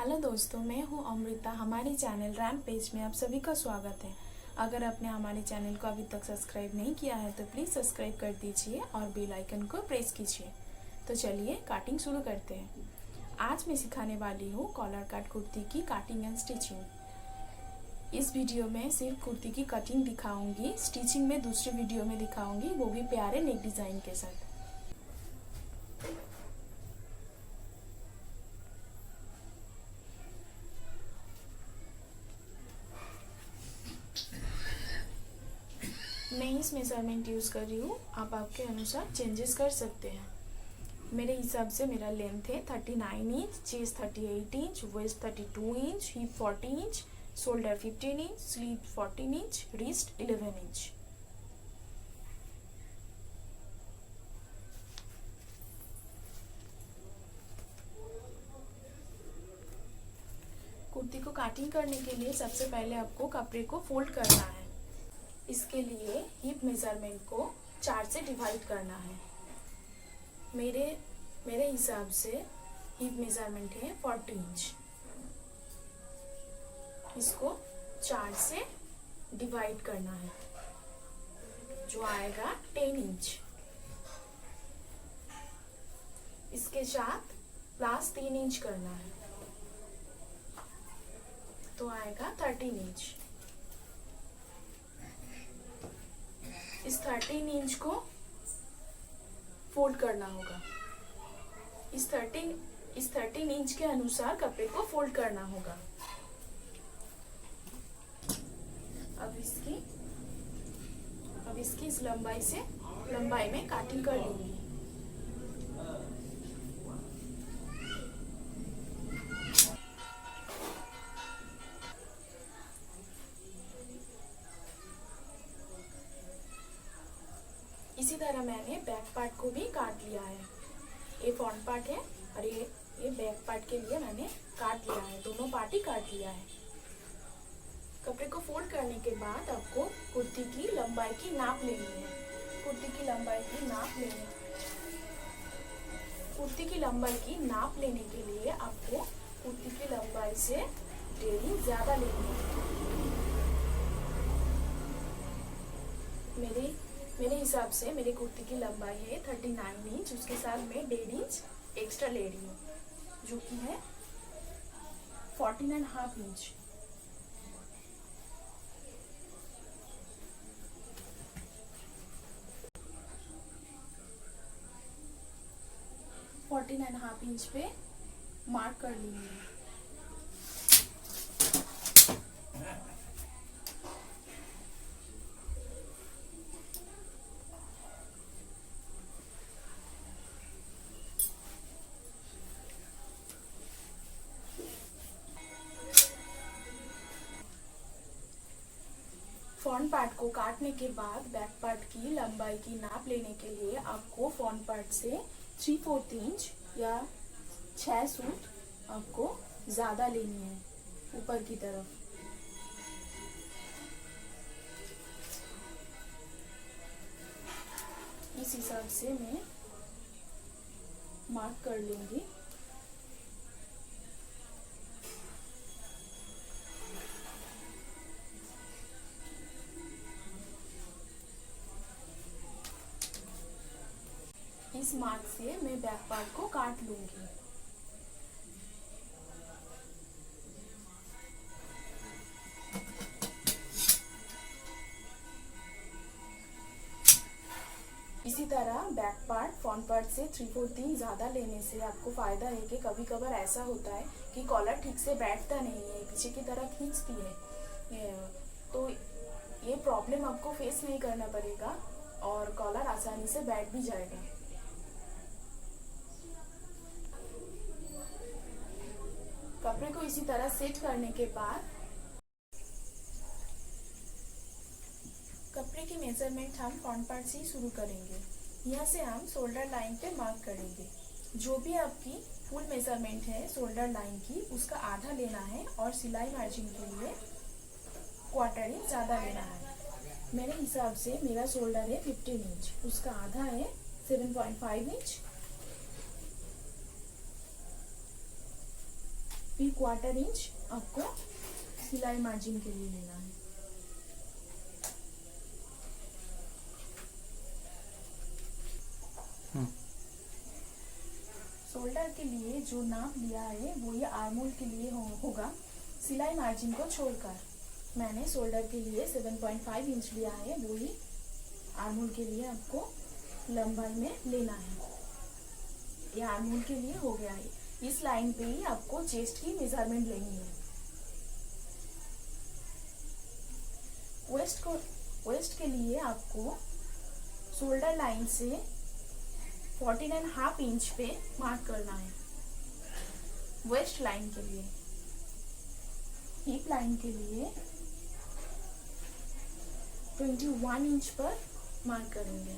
Hello दोस्तों, मैं हूं अमृता। हमारे चैनल रैम पेज में आप सभी का स्वागत है। अगर आपने हमारे चैनल को अभी तक सब्सक्राइब नहीं किया है तो प्लीज़ सब्सक्राइब कर दीजिए और बेल आइकन को प्रेस कीजिए। तो चलिए काटिंग शुरू करते हैं। आज मैं सिखाने वाली हूँ कॉलर कट कुर्ती की काटिंग एंड स्टिचिंग। इस वीडियो में सिर्फ कुर्ती की कटिंग दिखाऊंगी, स्टिचिंग में दूसरे वीडियो में दिखाऊंगी, वो भी प्यारे नेक डिज़ाइन के साथ। मैं इस मेजरमेंट यूज़ कर रही हूँ, आप आपके अनुसार चेंजेस कर सकते हैं। मेरे हिसाब से मेरा लेंथ है 39 inch, chest 38 inch, waist 32 inch, hip 40 inch, shoulder 15 inch, sleeve 14 inch, wrist 11 inch. Kurti को काटिंग करने के लिए सबसे पहले आपको कपड़े को फोल्ड करना है। इसके लिए हिप मेजरमेंट को 4 से डिवाइड करना है। मेरे हिसाब से हिप मेजरमेंट है 40 इंच। इसको 4 से डिवाइड करना है, जो आएगा 10 इंच। इसके साथ प्लस 3 इंच करना है, तो आएगा 13 इंच। इस 13 इंच को फोल्ड करना होगा। इस 13 इंच के अनुसार कपड़े को फोल्ड करना होगा। अब इसकी इस लंबाई में काटिंग कर लूंगी। इसी तरह मैंने बैक पार्ट को भी काट लिया है। ये फ्रंट पार्ट है और ये बैक पार्ट के लिए मैंने काट लिया है, दोनों पार्ट ही काट लिया है। कपड़े को फोल्ड करने के बाद आपको कुर्ती की लंबाई की नाप लेनी है। कुर्ती की लंबाई की नाप लेने के लिए आपको कुर्ती की लंबाई से 1.5 इंच ज्यादा लेनी है। मेरे हिसाब से मेरी कुर्ती की लंबाई है 39 इंच, उसके साथ मैं 1.5 इंच एक्स्ट्रा ले रही हूँ, जो कि है 14.5 इंच। इंच पे मार्क कर लूंगी। फ्रंट पार्ट को काटने के बाद बैक पार्ट की लंबाई की नाप लेने के लिए आपको फ्रंट पार्ट से 3/4 इंच या 6 सूत आपको ज्यादा लेनी है ऊपर की तरफ। इस हिसाब से मैं मार्क कर लूंगी। इस मार्क से मैं बैक पार्ट को काट लूंगी। इसी तरह बैक पार्ट फ्रंट पार्ट से 3/4 इंच ज़्यादा लेने से आपको फ़ायदा है कि कभी कभार ऐसा होता है कि कॉलर ठीक से बैठता नहीं है, पीछे की तरह खींचती है, तो ये प्रॉब्लम आपको फेस नहीं करना पड़ेगा और कॉलर आसानी से बैठ भी जाएगा। कपड़े को इसी तरह सेट करने के बाद कपड़े की मेजरमेंट हम फ्रंट पार्ट से ही शुरू करेंगे। यहाँ से हम शोल्डर लाइन पे मार्क करेंगे। जो भी आपकी फुल मेजरमेंट है शोल्डर लाइन की, उसका आधा लेना है और सिलाई मार्जिन के लिए 1/4 इंच ज़्यादा लेना है। मेरे हिसाब से मेरा शोल्डर है 15 इंच, उसका आधा है 7.5 इंच। फिर 1/4 इंच आपको सिलाई मार्जिन के लिए लेना है। शोल्डर के लिए जो नाप लिया है वो ये आर्म होल के लिए होगा, सिलाई मार्जिन को छोड़कर। मैंने शोल्डर के लिए 7.5 इंच लिया है, वो ही आर्म होल के लिए आपको लंबाई में लेना है। ये आर्म होल के लिए हो गया है। इस लाइन पे ही आपको चेस्ट की मेजरमेंट लेनी है। वेस्ट के लिए आपको शोल्डर लाइन से 14.5 इंच पे मार्क करना है वेस्ट लाइन के लिए। हिप लाइन के लिए 21 इंच पर मार्क करेंगे।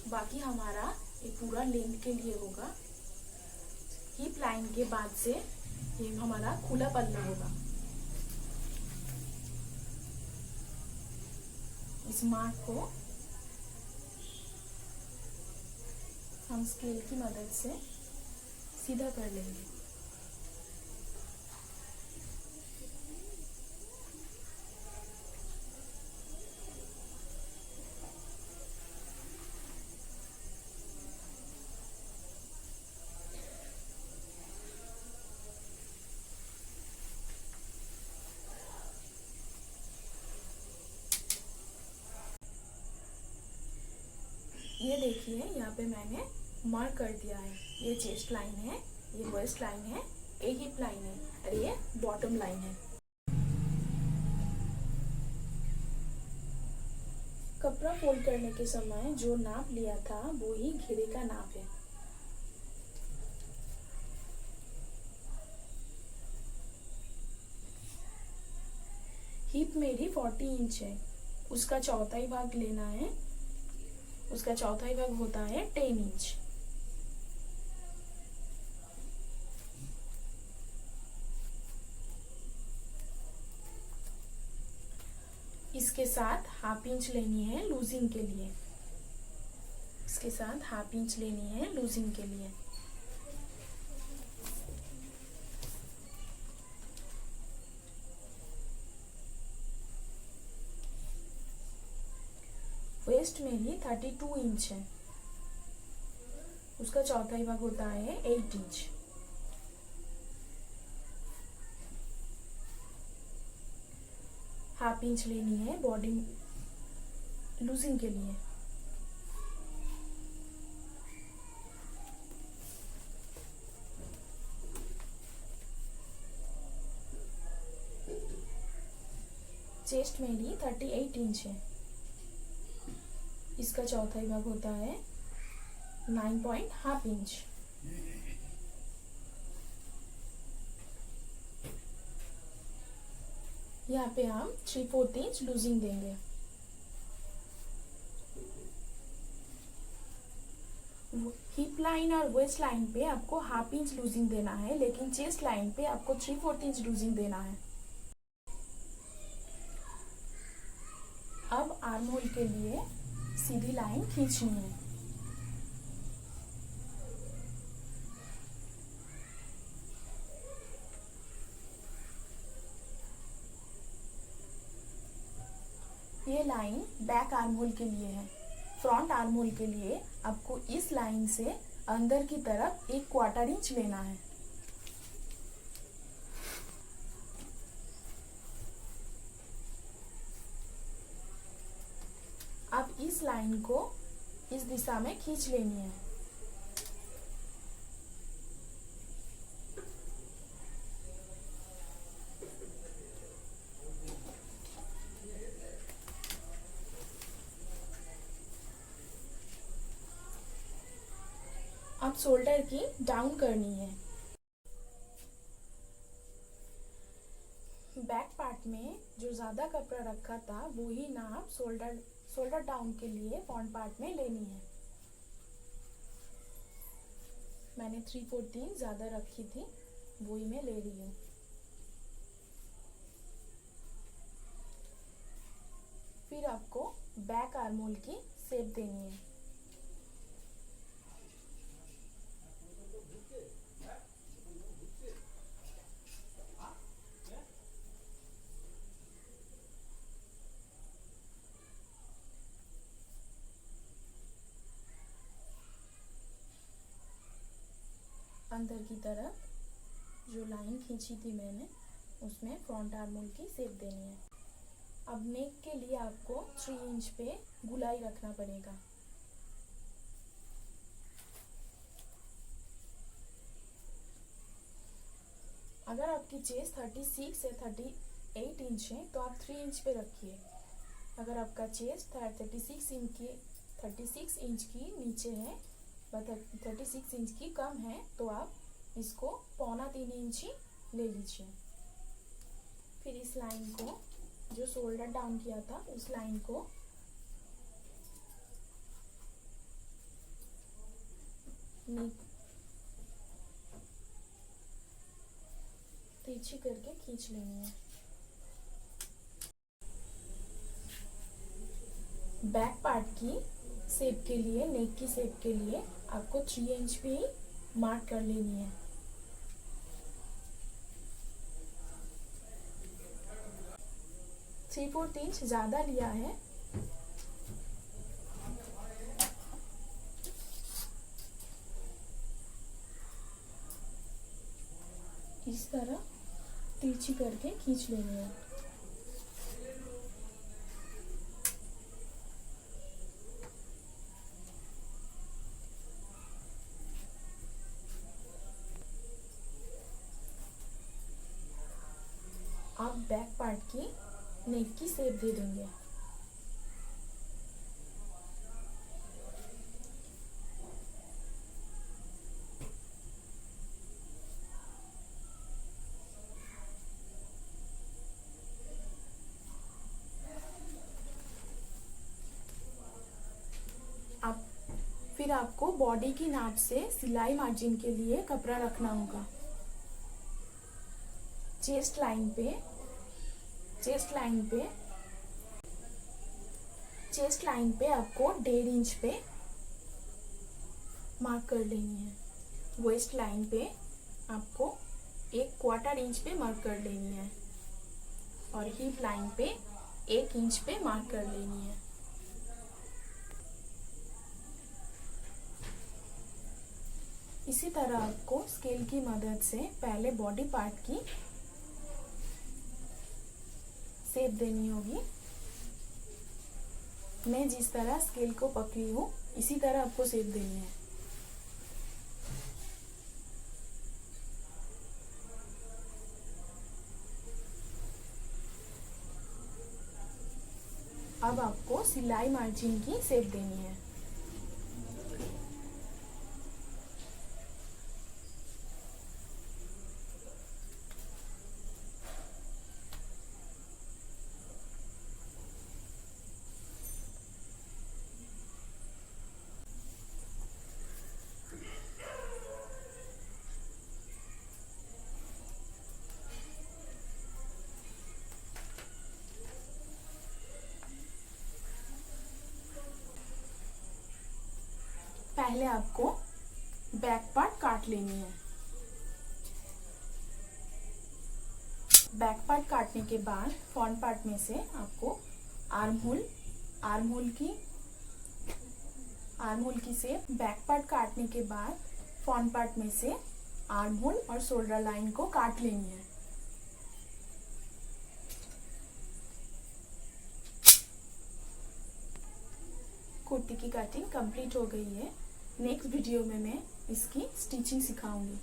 बाकी हमारा ये पूरा लेंथ के लिए होगा। हिप लाइन के बाद से ये हमारा खुला पल्ला होगा। इस मार्क को हम स्केल की मदद से सीधा कर लेंगे। ये देखिए यहाँ पे मैंने मार्क कर दिया है। ये चेस्ट लाइन है, ये वेस्ट लाइन है, ये हिप लाइन है और ये बॉटम लाइन है। कपड़ा फोल्ड करने के समय जो नाप लिया था वो ही घेरे का नाप है। हिप मेरी 40 इंच है, उसका चौथाई भाग लेना है। उसका चौथाई भाग होता है 10 इंच। इसके साथ हाफ इंच लेनी है लूजिंग के लिए। इसके साथ हाफ इंच लेनी है लूजिंग के लिए। वेस्ट मेरी 32 इंच है, उसका चौथाई भाग होता है 8 इंच। हाफ इंच लेनी है बॉडी लूजिंग के लिए। चेस्ट मेरी 38 इंच है, इसका चौथाई भाग होता है 9.5 इंच। यहाँ पे हम 3/4 इंच लूजिंग देंगे। हिप लाइन और वेस्ट लाइन पे आपको हाफ इंच लूजिंग देना है, लेकिन चेस्ट लाइन पे आपको 3/4 इंच लूजिंग देना है। अब आर्म होल के लिए सीधी लाइन खींचनी है। ये लाइन बैक आर्म होल के लिए है। फ्रंट आर्म होल के लिए आपको इस लाइन से अंदर की तरफ 1/4 इंच लेना है। अब इस लाइन को इस दिशा में खींच लेनी है। अब शोल्डर की डाउन करनी है। बैक पार्ट में जो ज्यादा कपड़ा रखा था वो ही नाप शोल्डर डाउन के लिए फ्रंट पार्ट में लेनी है। मैंने 3/4 इंच ज्यादा रखी थी, वो ही मैं ले रही हूँ। फिर आपको बैक आर्म होल की शेप देनी है। अंदर की तरफ जो लाइन खींची थी मैंने उसमें फ्रंट आर्म होल की शेप देनी है। अब नेक के लिए आपको 3 इंच पे गुलाई रखना पड़ेगा। अगर आपकी चेस्ट 36 से 38 इंच है तो आप 3 इंच पे रखिए। अगर आपका चेस्ट 36 इंच की नीचे है, 36 इंच की कम है, तो आप इसको 2.25 इंच ही ले लीजिए। फिर इस लाइन को, जो शोल्डर डाउन किया था, उस लाइन को तिरछी करके खींच लेनी है। बैक पार्ट की शेप के लिए, नेक की शेप के लिए आपको 3 इंच पे ही मार्क कर लेनी है। थ्री 4 इंच ज्यादा लिया है। इस तरह तिरछी करके खींच लेनी है। आप बैक पार्ट की नेक की शेप दे देंगे। फिर आपको बॉडी की नाप से सिलाई मार्जिन के लिए कपड़ा रखना होगा। चेस्ट लाइन पे आपको 1.5 इंच पे मार्क कर लेनी है। वेस्ट लाइन पे आपको 1/4 इंच पे मार्क कर लेनी है और हिप लाइन पे 1 इंच पे मार्क कर लेनी है। इसी तरह आपको स्केल की मदद से पहले बॉडी पार्ट की शेप देनी होगी। मैं जिस तरह स्केल को पकड़ी हूँ इसी तरह आपको शेप देनी है। अब आपको सिलाई मार्जिन की शेप देनी है। पहले आपको बैक पार्ट काट लेनी है। बैक पार्ट काटने के बाद फ्रंट पार्ट में से आपको आर्म होल की शेप, बैक पार्ट काटने के बाद फ्रंट पार्ट में से आर्म होल और शोल्डर लाइन को काट लेनी है। कुर्ती की कटिंग कंप्लीट हो गई है। नेक्स्ट वीडियो में मैं इसकी स्टिचिंग सिखाऊंगी।